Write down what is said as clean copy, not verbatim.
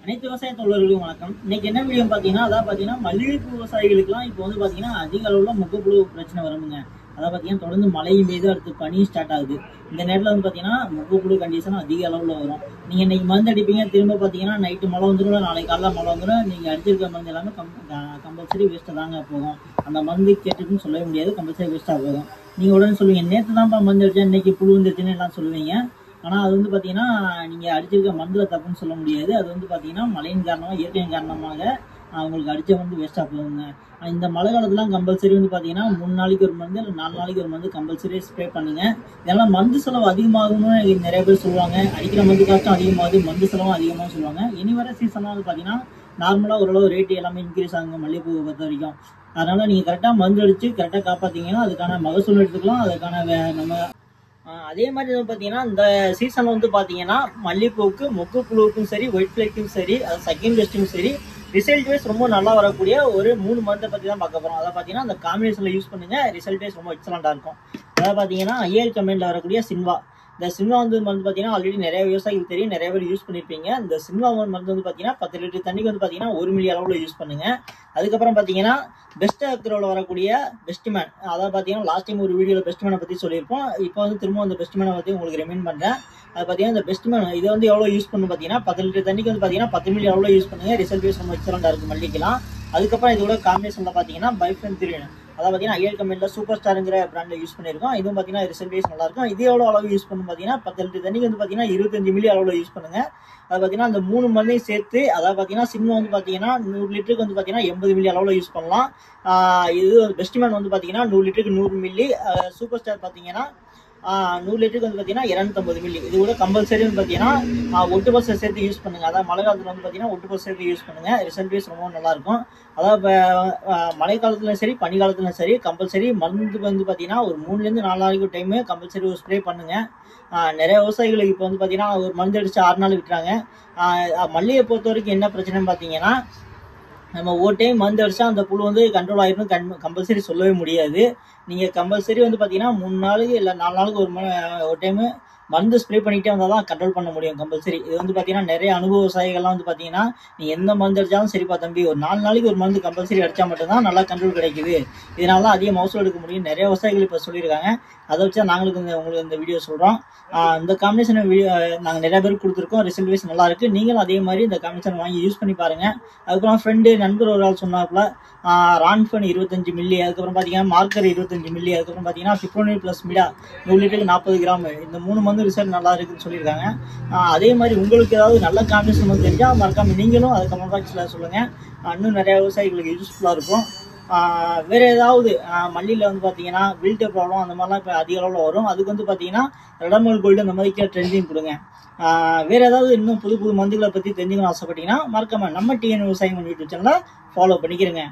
அனைத்து விவசாய தொழிலாளர்களுக்கும் வணக்கம். இன்னைக்கு என்ன வீடியோ பார்த்தீங்கன்னா, அதாவது பார்த்தீங்கன்னா மல்லிகைப்பூ விவசாயிகளுக்குலாம் இப்போ வந்து பார்த்தீங்கன்னா அதிக அளவுல முகப்புழு பிரச்சனை வருமுங்க. அதாவது பார்த்தீங்கன்னா தொடர்ந்து மழை பெய்து அடுத்து பனி ஸ்டார்ட் ஆகுது. இந்த நேரத்தில் வந்து பார்த்தீங்கன்னா முகப்புழு கண்டிஷன் அதிக அளவில் வரும். நீங்கள் இன்னைக்கு மருந்து அடிப்பீங்க, திரும்ப பார்த்தீங்கன்னா நைட்டு மழை வந்துடும், நாளைக்கு காலைல மழை வந்துடும். நீங்கள் அடிச்சிருக்க மருந்து எல்லாமே கம்பல்சரி வேஸ்ட்டாக தாங்க போகும். அந்த மருந்து கேட்டுட்டுன்னு சொல்லவே முடியாது, கம்பல்சரி வேஸ்ட்டாக போகும். நீங்கள் உடனே சொல்லுவீங்க, நேற்று தான்ப்பா மருந்து அடிச்சேன், இன்னைக்கு புழு வந்துருச்சுன்னு எல்லாம் சொல்லுவீங்க. ஆனால் அது வந்து பார்த்தீங்கன்னா நீங்கள் அடிச்சிருக்க மருந்தில் தப்புன்னு சொல்ல முடியாது. அது வந்து பார்த்தீங்கன்னா மழையின் காரணமாக, இயற்கையின் காரணமாக உங்களுக்கு அடித்த மருந்து வேஸ்ட்டாக போகுங்க. இந்த மழை காலத்துலாம் கம்பல்சரி வந்து பார்த்தீங்கன்னா 3 நாளைக்கு ஒரு மருந்து இல்லை 4 நாளைக்கு ஒரு மருந்து கம்பல்சரி ஸ்ப்ரே பண்ணுங்க. இதெல்லாம் மருந்து செலவு அதிகமாகும்னு நிறைய பேர் சொல்லுவாங்க. அடிக்கிற மருந்து காஸ்ட்டும் அதிகமாகுது, மருந்து செலவும் அதிகமாக சொல்லுவாங்க. இனி வர சீசன்லாம் வந்து பார்த்தீங்கன்னா நார்மலாக ஓரளவு ரேட்டு எல்லாமே இன்க்ரீஸ் ஆகுங்க மல்லிகைப்பூவை பொறுத்த வரைக்கும். அதனால நீங்கள் கரெக்டாக மருந்து அடித்து கரெக்டாக காப்பாற்றிங்கன்னா அதுக்கான மகசூல் எடுத்துக்கலாம். அதுக்கான நம்ம அதே மாதிரி வந்து பார்த்தீங்கன்னா இந்த சீசனில் வந்து பார்த்தீங்கன்னா மல்லிகைப்பூவுக்கு மொக்குப்புழுவுக்கும் சரி, ஒயிட் ஃப்ளைக்கும் சரி, அது செகண்ட் பெஸ்ட்டுக்கும் சரி, ரிசல்ட் வைஸ் ரொம்ப நல்லா வரக்கூடிய ஒரு 3 மருந்தை பற்றி தான் பார்க்க போகிறோம். அதை பார்த்தீங்கன்னா அந்த காம்பினேஷனில் யூஸ் பண்ணுங்க, ரிசல்ட் வைஸ் ரொம்ப எக்ஸலண்ட்டாக இருக்கும். அதாவது பார்த்தீங்கன்னா ஐஏஎல் கம்பெனியில் வரக்கூடிய சின்வா. இந்த சின்வா வந்து மருந்து பார்த்தீங்கன்னா ஆல்ரெடி நிறைய விவசாயிகள் தெரியும், நிறைய பேர் யூஸ் பண்ணியிருப்பீங்க. இந்த சின்வா மருந்து வந்து பார்த்தீங்கன்னா 10 லிட்டர் தண்ணிக்கு வந்து பார்த்தீங்கன்னா 1 மில்லி அளவில் யூஸ் பண்ணுங்க. அதுக்கப்புறம் பார்த்தீங்கன்னா பெஸ்ட் ஆக்ரோவில் வரக்கூடிய பெஸ்ட்மேன். அதாவது பார்த்தீங்கன்னா லாஸ்ட் டைம் ஒரு வீடியோவில் பெஸ்ட்மேனை பற்றி சொல்லியிருப்போம். இப்போ வந்து திரும்ப அந்த பெஸ்ட்மேனை பற்றி உங்களுக்கு ரிமைண்ட் பண்ணுறேன். அது பார்த்தீங்கன்னா இந்த பெஸ்ட்மேன் இதை வந்து எவ்வளோ யூஸ் பண்ணணும் பார்த்தீங்கன்னா 10 லிட்டர் தண்ணிக்கு வந்து பார்த்தீங்கன்னா 10 மில்லி அளவில் யூஸ் பண்ணுங்க. ரிசல்ட் வைஸ் ரொம்ப எக்ஸலண்ட்டாக இருக்குது மல்லிக்கலாம். அதுக்கப்புறம் இதோட காம்பினேஷனில் பார்த்தீங்கன்னா பைஃபன் 3. அதாவது பார்த்தீங்கன்னா ஐஏஎல் கம்பெனியில் சூப்பர் ஸ்டாருங்கிற பிராண்டில் யூஸ் பண்ணியிருக்கோம். இதுவும் பார்த்தீங்கன்னா ரிசல்ட் வைஸ் நல்லா இருக்கும். இது எவ்வளோ அளவு யூஸ் பண்ணணும் பார்த்தீங்கன்னா 10 லிட்டர் தண்ணிக்கு வந்து பார்த்தீங்கன்னா 25 மில்லி அளவில் யூஸ் பண்ணுங்க. அது பார்த்தீங்கன்னா அந்த 3 மருந்தையும் சேர்த்து, அதாவது பார்த்தீங்கன்னா சின்ன வந்து பார்த்தீங்கன்னா 100 லிட்டருக்கு வந்து பார்த்தீங்கன்னா 80 மில்லி அளவில் யூஸ் பண்ணலாம். இது பெஸ்ட்மேன் வந்து பார்த்தீங்கன்னா 100 லிட்டருக்கு 100 மில்லி, சூப்பர் ஸ்டார் பார்த்தீங்கன்னா 100 லிட்டருக்கு வந்து பார்த்தீங்கன்னா 250 மில்லி. இது கூட கம்பல்சரி வந்து பார்த்தீங்கன்னா ஒட்டு பஸ் சேர்த்து யூஸ் பண்ணுங்க. அதாவது மழை காலத்தில் வந்து பார்த்தீங்கன்னா ஒட்டு பஸ் சேர்த்து யூஸ் பண்ணுங்க. ரிசல்ட் வைஸ் ரொம்ப நல்லா இருக்கும். அதாவது மழை காலத்துலையும் சரி, பனி காலத்துலையும் சரி, கம்பல்சரி மருந்து வந்து பார்த்தீங்கன்னா ஒரு 3லேருந்து 4 நாளைக்கு ஒரு டைமு கம்பல்சரி ஒரு ஸ்ப்ரே பண்ணுங்க. நிறைய விவசாயிகளுக்கு இப்போ வந்து பார்த்தீங்கன்னா ஒரு மருந்து அடிச்சு 6 நாள் விட்டுறாங்க. மல்லிகை பொறுத்த வரைக்கும் என்ன பிரச்சனைன்னு பார்த்தீங்கன்னா, நம்ம ஒரு டைம் மருந்து அடிச்சா அந்த புழு வந்து கண்ட்ரோல் ஆகிடும் கம்பல்சரி சொல்லவே முடியாது. நீங்கள் கம்பல்சரி வந்து பார்த்தீங்கன்னா 3 நாளைக்கு இல்லை 4 நாளுக்கு ஒரு டைமு மருந்து ஸ்ப்ரே பண்ணிகிட்டே வந்தால் தான் கண்ட்ரோல் பண்ண முடியும் கம்பல்சரி. இது வந்து பார்த்தீங்கன்னா நிறைய அனுபவ விவசாயிகள்லாம் வந்து பார்த்தீங்கன்னா நீங்கள் எந்த மருந்து அடித்தாலும் சரிப்பா தம்பி, ஒரு 4 நாளைக்கு ஒரு மருந்து கம்பல்சரி அடித்தா மட்டும்தான் நல்லா கண்ட்ரோல் கிடைக்குது, இதனால தான் அதிக மகசூல் எடுக்க முடியும் நிறைய விவசாயிகள் இப்போ சொல்லியிருக்காங்க. அதை வச்சு தான் நாங்களுக்கு உங்களுக்கு இந்த வீடியோ சொல்கிறோம். இந்த காம்பினேஷன் வீடியோ நாங்கள் நிறைய பேருக்கு கொடுத்துருக்கோம். ரிசல்ட் வைஸ் நல்லா இருக்குது. நீங்களும் அதே மாதிரி இந்த காம்பினேஷன் வாங்கி யூஸ் பண்ணி பாருங்கள். அதுக்கப்புறம் ஃப்ரெண்டு நண்பர் ஒரு ஆள் சொன்னாப்புல ரான்ஃபன் 25 மில்லி, அதுக்கப்புறம் பார்த்தீங்கன்னா மார்க்கர் 25 மில்லி, அதுக்கப்புறம் பார்த்தீங்கன்னா ஃபிப்ரோனில் ப்ளஸ் மிடா 100 லிட்டருக்கு 40 கிராம், இந்த 3 மருந்து ரிசல்ட் நல்லா இருக்குன்னு சொல்லியிருக்காங்க. அதே மாதிரி உங்களுக்கு ஏதாவது நல்ல காம்பினேஷன் வந்து தெரிஞ்சால் மறக்காம நீங்களும் அது கமெண்ட் பாக்ஸில் சொல்லுங்கள். இன்னும் நிறைய விவசாயிகளுக்கு யூஸ்ஃபுல்லாக இருக்கும். வேறு ஏதாவது மல்லியில் வந்து பார்த்தீங்கன்னா வில்ட் ப்ராப்ளம் அந்த மாதிரிலாம் இப்போ அதிக அளவில் வரும். அதுக்கு வந்து பார்த்தீங்கன்னா ரெடமல் கோல்டு அந்த மாதிரி ட்ரெண்டிங் கொடுங்க. வேறு ஏதாவது இன்னும் புது புது மருந்துகளை பற்றி தெரிஞ்சுக்கணும்னு ஆசைப்பட்டீங்கன்னா மறக்காம நம்ம டிஎன் விவசாயம் யூடியூப் சேனலை ஃபாலோ பண்ணிக்கிறேங்க.